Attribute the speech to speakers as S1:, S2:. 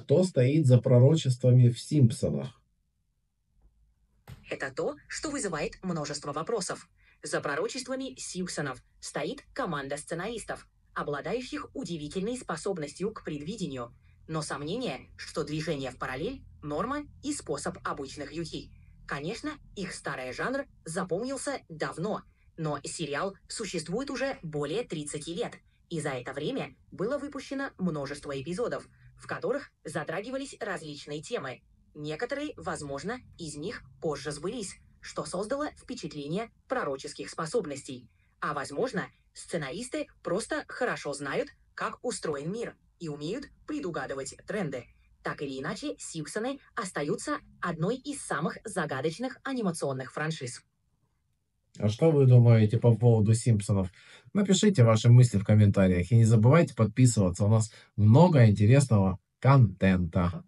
S1: кто стоит за пророчествами в «Симпсонах»?
S2: Это то, что вызывает множество вопросов. За пророчествами Симпсонов стоит команда сценаристов, обладающих удивительной способностью к предвидению. Но сомнение, что движение в параллель – норма и способ обычных UK. Конечно, их старый жанр запомнился давно, но сериал существует уже более 30 лет, и за это время было выпущено множество эпизодов, в которых затрагивались различные темы. Некоторые, возможно, из них позже сбылись, что создало впечатление пророческих способностей. А возможно, сценаристы просто хорошо знают, как устроен мир и умеют предугадывать тренды. Так или иначе, «Симпсоны» остаются одной из самых загадочных анимационных франшиз.
S1: А что вы думаете по поводу «Симпсонов»? Напишите ваши мысли в комментариях и не забывайте подписываться. У нас много интересного контента.